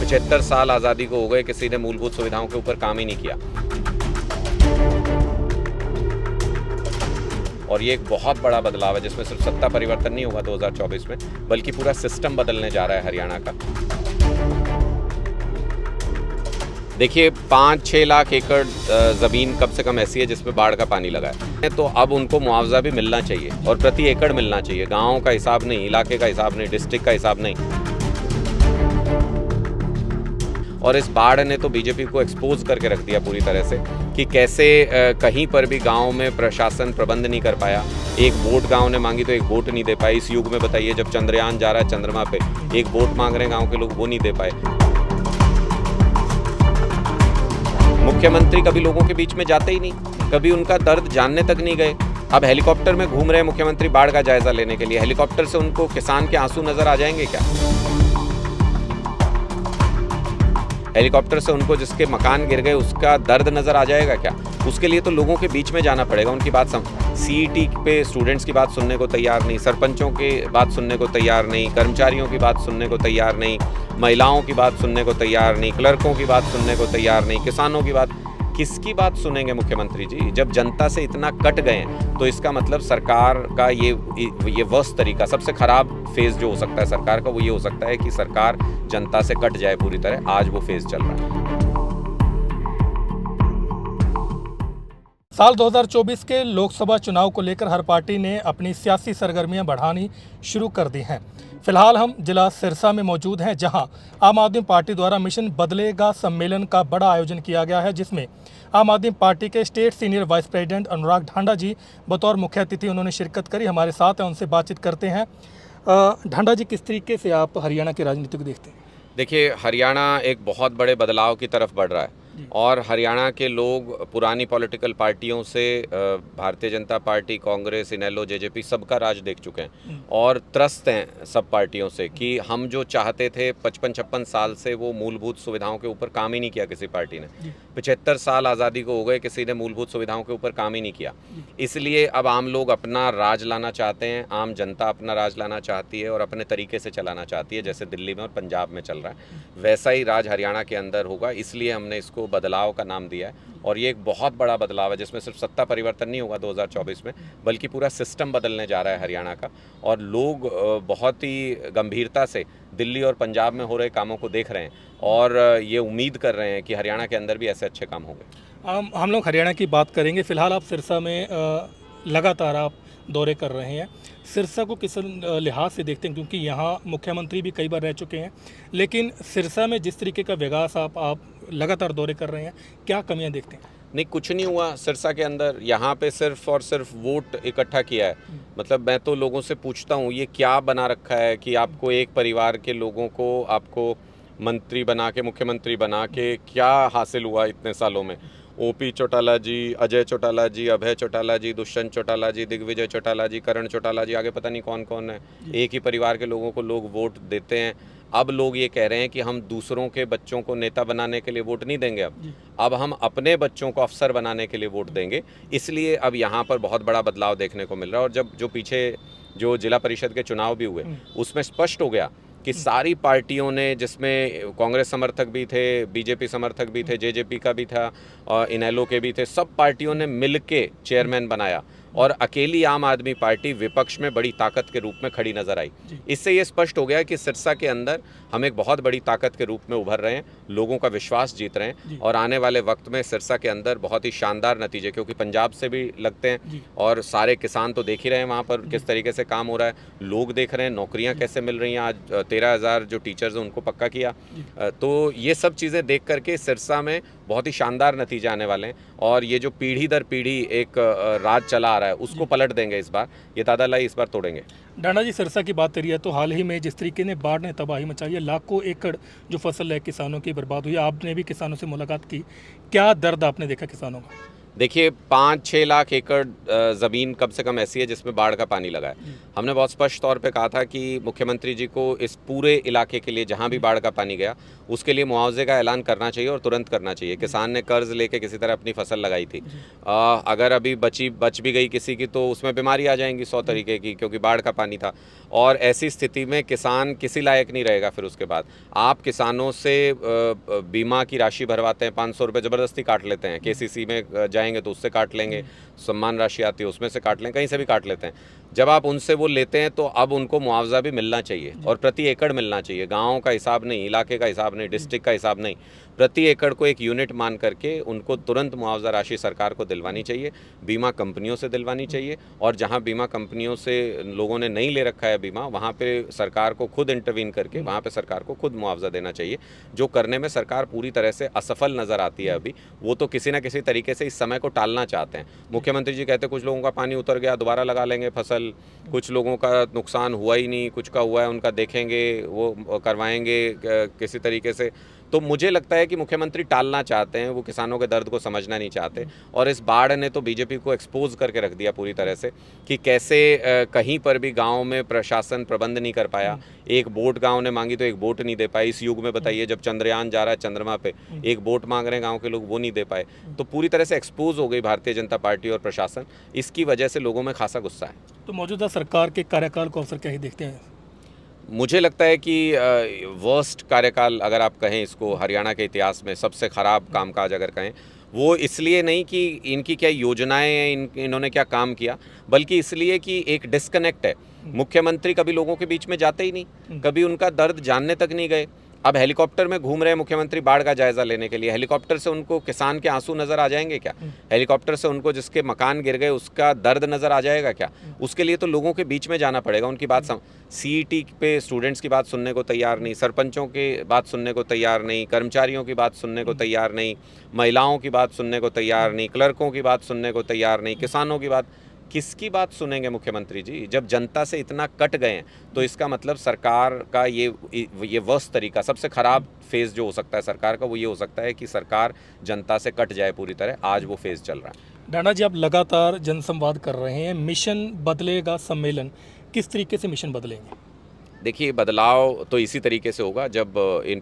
75 साल आज़ादी को हो गए, किसी ने मूलभूत सुविधाओं के ऊपर काम ही नहीं किया। और ये एक बहुत बड़ा बदलाव है जिसमें सिर्फ सत्ता परिवर्तन नहीं होगा 2024 में, बल्कि पूरा सिस्टम बदलने जा रहा है हरियाणा का। देखिए 5-6 लाख एकड़ ज़मीन कम से कम ऐसी है जिसमें बाढ़ का पानी लगा है, तो अब उनको मुआवजा भी मिलना चाहिए और प्रति एकड़ मिलना चाहिए। गाँव का हिसाब नहीं, इलाके का हिसाब नहीं, डिस्ट्रिक्ट का हिसाब नहीं। और इस बाढ़ ने तो बीजेपी को एक्सपोज करके रख दिया पूरी तरह से कि कैसे कहीं पर भी गांव में प्रशासन प्रबंध नहीं कर पाया। एक वोट गांव ने मांगी तो एक वोट नहीं दे पाई। इस युग में बताइए, जब चंद्रयान जा रहा है चंद्रमा पे, एक वोट मांग रहे हैं गांव के लोग, वो नहीं दे पाए। मुख्यमंत्री कभी लोगों के बीच में जाते ही नहीं, कभी उनका दर्द जानने तक नहीं गए। अब हेलीकॉप्टर में घूम रहे हैं मुख्यमंत्री बाढ़ का जायजा लेने के लिए। हेलीकॉप्टर से उनको किसान के आंसू नजर आ जाएंगे क्या? हेलीकॉप्टर से उनको जिसके मकान गिर गए उसका दर्द नजर आ जाएगा क्या? उसके लिए तो लोगों के बीच में जाना पड़ेगा, उनकी बात सीईटी पे स्टूडेंट्स की बात सुनने को तैयार नहीं, सरपंचों की बात सुनने को तैयार नहीं, कर्मचारियों की बात सुनने को तैयार नहीं, महिलाओं की बात सुनने को तैयार नहीं, क्लर्कों की बात सुनने को तैयार नहीं, किसानों की बात। किसकी बात सुनेंगे मुख्यमंत्री जी? जब जनता से इतना कट गए हैं तो इसका मतलब सरकार का ये वर्स्ट तरीका, सबसे खराब फेज जो हो सकता है सरकार का, वो ये हो सकता है कि सरकार जनता से कट जाए पूरी तरह। आज वो फेज चल रहा है। साल 2024 के लोकसभा चुनाव को लेकर हर पार्टी ने अपनी सियासी सरगर्मियां बढ़ानी शुरू कर दी हैं। फिलहाल हम जिला सिरसा में मौजूद हैं, जहां आम आदमी पार्टी द्वारा मिशन बदलेगा सम्मेलन का बड़ा आयोजन किया गया है, जिसमें आम आदमी पार्टी के स्टेट सीनियर वाइस प्रेसिडेंट अनुराग ढांडा जी बतौर मुख्य अतिथि उन्होंने शिरकत करी। हमारे साथ हैं, उनसे बातचीत करते हैं। ढांडा जी, किस तरीके से आप हरियाणा की राजनीति को देखते हैं? देखिए, हरियाणा एक बहुत बड़े बदलाव की तरफ बढ़ रहा है और हरियाणा के लोग पुरानी पॉलिटिकल पार्टियों से भारतीय जनता पार्टी, कांग्रेस, इनेलो, जेजेपी सबका राज देख चुके हैं और त्रस्त हैं सब पार्टियों से कि हम जो चाहते थे 55-56 साल से, वो मूलभूत सुविधाओं के ऊपर काम ही नहीं किया किसी पार्टी ने। 75 साल आज़ादी को हो गए, किसी ने मूलभूत सुविधाओं के ऊपर काम ही नहीं किया। इसलिए अब आम लोग अपना राज लाना चाहते हैं, आम जनता अपना राज लाना चाहती है और अपने तरीके से चलाना चाहती है। जैसे दिल्ली में और पंजाब में चल रहा है, वैसा ही राज हरियाणा के अंदर होगा। इसलिए हमने इसको बदलाव का नाम दिया है और ये एक बहुत बड़ा बदलाव है जिसमें सिर्फ सत्ता परिवर्तन नहीं होगा 2024 में, बल्कि पूरा सिस्टम बदलने जा रहा है हरियाणा का। और लोग बहुत ही गंभीरता से दिल्ली और पंजाब में हो रहे कामों को देख रहे हैं और ये उम्मीद कर रहे हैं कि हरियाणा के अंदर भी ऐसे अच्छे काम होंगे। हम लोग हरियाणा की बात करेंगे। फिलहाल आप सिरसा में लगातार आप दौरे कर रहे हैं। सिरसा को किस लिहाज से देखते हैं, क्योंकि यहाँ मुख्यमंत्री भी कई बार रह चुके हैं, लेकिन सिरसा में जिस तरीके का विकास आप लगातार दौरे कर रहे हैं, क्या कमियाँ देखते हैं? नहीं, कुछ नहीं हुआ सिरसा के अंदर। यहाँ पे सिर्फ और सिर्फ वोट इकट्ठा किया है। मतलब मैं तो लोगों से पूछता हूँ, ये क्या बना रखा है कि आपको एक परिवार के लोगों को आपको मंत्री बना के, मुख्यमंत्री बना के क्या हासिल हुआ इतने सालों में? ओपी चौटाला जी, अजय चौटाला जी, अभय चौटाला जी, दुष्यंत चौटाला जी, दिग्विजय चौटाला जी, करण चौटाला जी, आगे पता नहीं कौन कौन है। एक ही परिवार के लोगों को लोग वोट देते हैं। अब लोग ये कह रहे हैं कि हम दूसरों के बच्चों को नेता बनाने के लिए वोट नहीं देंगे, अब हम अपने बच्चों को अफसर बनाने के लिए वोट देंगे। इसलिए अब यहाँ पर बहुत बड़ा बदलाव देखने को मिल रहा है। और जब जो पीछे जो जिला परिषद के चुनाव भी हुए, उसमें स्पष्ट हो गया कि सारी पार्टियों ने, जिसमें कांग्रेस समर्थक भी थे, बीजेपी समर्थक भी थे, जेजेपी का भी था और इनेलो के भी थे, सब पार्टियों ने मिलके चेयरमैन बनाया और अकेली आम आदमी पार्टी विपक्ष में बड़ी ताकत के रूप में खड़ी नजर आई। इससे ये स्पष्ट हो गया कि सिरसा के अंदर हम एक बहुत बड़ी ताकत के रूप में उभर रहे हैं, लोगों का विश्वास जीत रहे हैं और आने वाले वक्त में सिरसा के अंदर बहुत ही शानदार नतीजे, क्योंकि पंजाब से भी लगते हैं और सारे किसान तो देख ही रहे हैं वहाँ पर किस तरीके से काम हो रहा है, लोग देख रहे हैं नौकरियाँ कैसे मिल रही हैं। आज 13,000 जो टीचर्स हैं उनको पक्का किया। तो ये सब चीज़ें देख करके सिरसा में बहुत ही शानदार नतीजे आने वाले हैं और ये जो पीढ़ी दर पीढ़ी एक राज चला आ रहा है उसको पलट देंगे इस बार, ये दादालाई इस बार तोड़ेंगे। डांडा जी, सिरसा की बात करिए तो हाल ही में जिस तरीके ने बाढ़ ने तबाही मचाई है, लाखों एकड़ जो फसल है किसानों की बर्बाद हुई, आपने भी किसानों से मुलाकात की, क्या दर्द आपने देखा किसानों का? देखिए 5-6 लाख एकड़ ज़मीन कम से कम ऐसी है जिसमें बाढ़ का पानी लगा है। हमने बहुत स्पष्ट तौर पे कहा था कि मुख्यमंत्री जी को इस पूरे इलाके के लिए जहाँ भी बाढ़ का पानी गया उसके लिए मुआवजे का ऐलान करना चाहिए और तुरंत करना चाहिए। किसान ने कर्ज लेके किसी तरह अपनी फसल लगाई थी, अगर अभी बच भी गई किसी की तो उसमें बीमारी आ जाएंगी 100 तरीके की, क्योंकि बाढ़ का पानी था। और ऐसी स्थिति में किसान किसी लायक नहीं रहेगा। फिर उसके बाद आप किसानों से बीमा की राशि भरवाते हैं, 500 रुपये ज़बरदस्ती काट लेते हैं। केसीसी में जाएंगे तो उससे काट लेंगे, सम्मान राशि आती है उसमें से काट लेंगे, कहीं से भी काट लेते हैं। जब आप उनसे वो लेते हैं तो अब उनको मुआवजा भी मिलना चाहिए और प्रति एकड़ मिलना चाहिए। गाँव का हिसाब नहीं, इलाके का हिसाब नहीं, डिस्ट्रिक्ट का हिसाब नहीं, प्रति एकड़ को एक यूनिट मान करके उनको तुरंत मुआवजा राशि सरकार को दिलवानी चाहिए, बीमा कंपनियों से दिलवानी चाहिए। और जहां बीमा कंपनियों से लोगों ने नहीं ले रखा है बीमा, वहां पे सरकार को खुद इंटरवीन करके वहां पे सरकार को खुद मुआवजा देना चाहिए, जो करने में सरकार पूरी तरह से असफल नज़र आती है अभी। वो तो किसी ना किसी तरीके से इस समय को टालना चाहते हैं। मुख्यमंत्री जी कहते हैं कुछ लोगों का पानी उतर गया, दोबारा लगा लेंगे फसल, कुछ लोगों का नुकसान हुआ ही नहीं, कुछ का हुआ है उनका देखेंगे, वो करवाएंगे किसी तरीके से। तो मुझे लगता है कि मुख्यमंत्री टालना चाहते हैं, वो किसानों के दर्द को समझना नहीं चाहते। और इस बाढ़ ने तो बीजेपी को एक्सपोज करके रख दिया पूरी तरह से कि कैसे कहीं पर भी गांव में प्रशासन प्रबंध नहीं कर पाया। एक बोट गांव ने मांगी तो एक बोट नहीं दे पाई। इस युग में बताइए, जब चंद्रयान जा रहा है चंद्रमा पे, एक बोट मांग रहे हैं गाँव के लोग, वो नहीं दे पाए। तो पूरी तरह से एक्सपोज हो गई भारतीय जनता पार्टी और प्रशासन। इसकी वजह से लोगों में खासा गुस्सा है। तो मौजूदा सरकार के कार्यकाल को अवसर क्या ही देखते हैं? मुझे लगता है कि वर्स्ट कार्यकाल अगर आप कहें इसको, हरियाणा के इतिहास में सबसे ख़राब कामकाज अगर कहें, वो इसलिए नहीं कि इनकी क्या योजनाएं हैं, इन्होंने क्या काम किया, बल्कि इसलिए कि एक डिस्कनेक्ट है। मुख्यमंत्री कभी लोगों के बीच में जाते ही नहीं, कभी उनका दर्द जानने तक नहीं गए। अब हेलीकॉप्टर में घूम रहे हैं मुख्यमंत्री बाढ़ का जायजा लेने के लिए। हेलीकॉप्टर से उनको किसान के आंसू नजर आ जाएंगे क्या? हेलीकॉप्टर से उनको जिसके मकान गिर गए उसका दर्द नजर आ जाएगा क्या? उसके लिए तो लोगों के बीच में जाना पड़ेगा, उनकी बात सीईटी पे स्टूडेंट्स की बात सुनने को तैयार नहीं, सरपंचों की बात सुनने को तैयार नहीं, कर्मचारियों की बात सुनने को तैयार नहीं, महिलाओं की बात सुनने को तैयार नहीं, क्लर्कों की बात सुनने को तैयार नहीं, किसानों की बात। किसकी बात सुनेंगे मुख्यमंत्री जी? जब जनता से इतना कट गए हैं तो इसका मतलब सरकार का ये वर्स्ट तरीका, सबसे खराब फेज़ जो हो सकता है सरकार का, वो ये हो सकता है कि सरकार जनता से कट जाए पूरी तरह। आज वो फेज़ चल रहा है। डाना जी, आप लगातार जनसंवाद कर रहे हैं, मिशन बदलेगा सम्मेलन, किस तरीके से मिशन बदलेंगे? देखिए, बदलाव तो इसी तरीके से होगा जब इन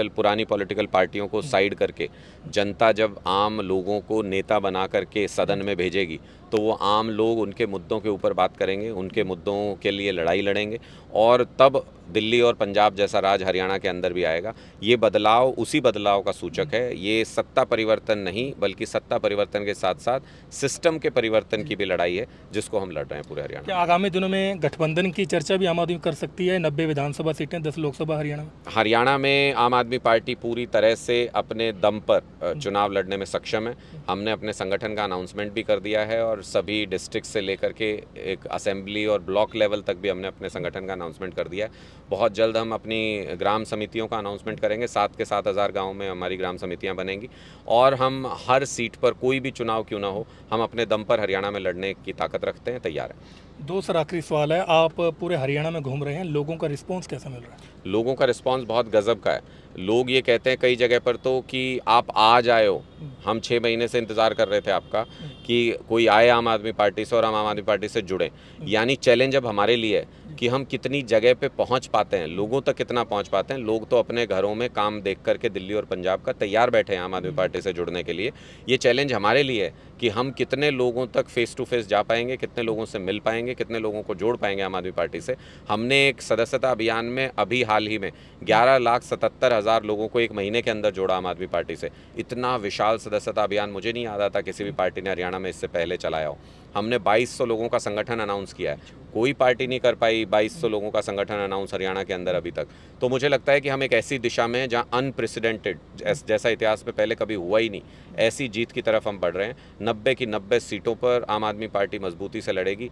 पुरानी पॉलिटिकल पार्टियों को साइड करके जनता जब आम लोगों को नेता बना करके सदन में भेजेगी, तो वो आम लोग उनके मुद्दों के ऊपर बात करेंगे, उनके मुद्दों के लिए लड़ाई लड़ेंगे, और तब दिल्ली और पंजाब जैसा राज हरियाणा के अंदर भी आएगा। ये बदलाव उसी बदलाव का सूचक है। ये सत्ता परिवर्तन नहीं, बल्कि सत्ता परिवर्तन के साथ साथ सिस्टम के परिवर्तन की भी लड़ाई है, जिसको हम लड़ रहे हैं पूरे हरियाणा। क्या आगामी दिनों में गठबंधन की चर्चा भी आम आदमी कर सकती है? 90 विधानसभा सीटें, 10 लोकसभा हरियाणा में। हरियाणा में आम आदमी पार्टी पूरी तरह से अपने दम पर चुनाव लड़ने में सक्षम है। हमने अपने संगठन का अनाउंसमेंट भी कर दिया है और सभी डिस्ट्रिक्ट से लेकर के एक असेंबली और ब्लॉक लेवल तक भी हमने अपने संगठन का अनाउंसमेंट कर दिया है। बहुत जल्द हम अपनी ग्राम समितियों का अनाउंसमेंट करेंगे। 7 के 7,000 गाँव में हमारी ग्राम समितियाँ बनेंगी और हम हर सीट पर, कोई भी चुनाव क्यों ना हो, हम अपने दम पर हरियाणा में लड़ने की ताकत रखते हैं, तैयार हैं। दो सर आखिरी सवाल है, आप पूरे हरियाणा में घूम रहे हैं, लोगों का रिस्पॉन्स कैसा मिल रहा है? लोगों का रिस्पांस बहुत गजब का है। लोग ये कहते हैं कई जगह पर तो कि आप आज आए हो, हम 6 महीने से इंतज़ार कर रहे थे आपका कि कोई आए आम आदमी पार्टी से और हम आम आदमी पार्टी से जुड़ें। यानी चैलेंज अब हमारे लिए है कि हम कितनी जगह पे पहुंच पाते हैं, लोगों तक कितना पहुंच पाते हैं। लोग तो अपने घरों में काम देख करके दिल्ली और पंजाब का तैयार बैठे हैं आम आदमी पार्टी से जुड़ने के लिए। ये चैलेंज हमारे लिए है कि हम कितने लोगों तक फेस टू फेस जा पाएंगे, कितने लोगों से मिल पाएंगे, कितने लोगों को जोड़ पाएंगे आम आदमी पार्टी से। हमने एक सदस्यता अभियान में अभी हाल ही में 11,77,000 लोगों को एक महीने के अंदर जोड़ा आम आदमी पार्टी से। इतना विशाल सदस्यता अभियान मुझे नहीं याद आता किसी भी पार्टी ने हरियाणा में इससे पहले चलाया हो। हमने 2200 लोगों का संगठन अनाउंस किया है, कोई पार्टी नहीं कर पाई 2200 लोगों का संगठन अनाउंस हरियाणा के अंदर अभी तक। तो मुझे लगता है कि हम एक ऐसी दिशा में हैं जहां अनप्रेसिडेंटेड, जैसा इतिहास में पहले कभी हुआ ही नहीं, ऐसी जीत की तरफ हम बढ़ रहे हैं। 90 की 90 सीटों पर आम आदमी पार्टी मजबूती से लड़ेगी।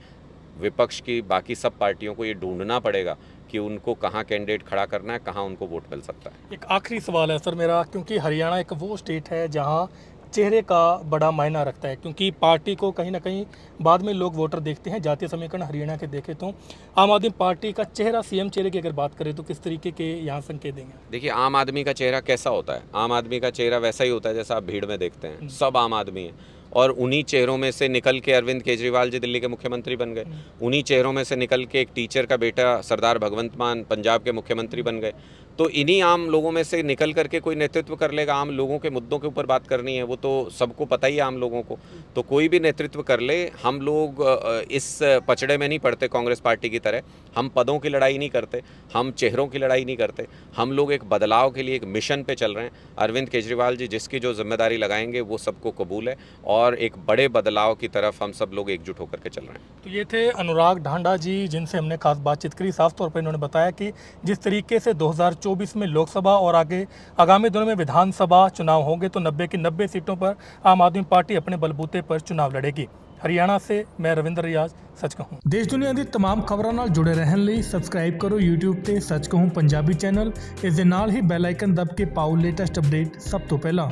विपक्ष की बाकी सब पार्टियों को ये ढूंढना पड़ेगा कि उनको कहाँ कैंडिडेट खड़ा करना है, कहाँ उनको वोट मिल सकता है। एक आखिरी सवाल है सर मेरा, क्योंकि हरियाणा एक वो स्टेट है जहां चेहरे का बड़ा मायना रखता है, क्योंकि पार्टी को कहीं ना कहीं बाद में लोग वोटर देखते हैं। जातीय समीकरण हरियाणा के देखें तो आम आदमी पार्टी का चेहरा, सीएम चेहरे की अगर बात करें तो किस तरीके के यहाँ संकेत देंगे? देखिए, आम आदमी का चेहरा कैसा होता है? आम आदमी का चेहरा वैसा ही होता है जैसा आप भीड़ में देखते हैं, सब आम आदमी है और उन्हीं चेहरों में से निकल के अरविंद केजरीवाल जी दिल्ली के मुख्यमंत्री बन गए, उन्हीं चेहरों में से निकल के एक टीचर का बेटा सरदार भगवंत मान पंजाब के मुख्यमंत्री बन गए। तो इन्हीं आम लोगों में से निकल करके कोई नेतृत्व कर लेगा। आम लोगों के मुद्दों के ऊपर बात करनी है, वो तो सबको पता ही है आम लोगों को। तो कोई भी नेतृत्व कर ले, हम लोग इस पचड़े में नहीं पड़ते कांग्रेस पार्टी की तरह। हम पदों की लड़ाई नहीं करते, हम चेहरों की लड़ाई नहीं करते। हम लोग एक बदलाव के लिए एक मिशन पे चल रहे हैं। अरविंद केजरीवाल जी जिसकी जो जिम्मेदारी लगाएंगे वो सबको कबूल है, और एक बड़े बदलाव की तरफ हम सब लोग एकजुट होकर के चल रहे हैं। तो ये थे अनुराग ढांडा जी, जिनसे हमने खास बातचीत करी। साफ तौर पर इन्होंने बताया कि जिस तरीके से 2024 में लोकसभा और आगे आगामी दिनों में विधानसभा चुनाव होंगे तो 90 की 90 सीटों पर आम आदमी पार्टी अपने बलबूते पर चुनाव लड़ेगी। हरियाणा से मैं रविंद्र रियाज, सच कहूँ। देश दुनिया दी तमाम खबरों नाल जुड़े रहन लई सबसक्राइब करो YouTube ते सच कहूँ पंजाबी चैनल। इस दे नाल ही बैल आइकन दब के पाओ लेटेस्ट अपडेट सब तो पहला।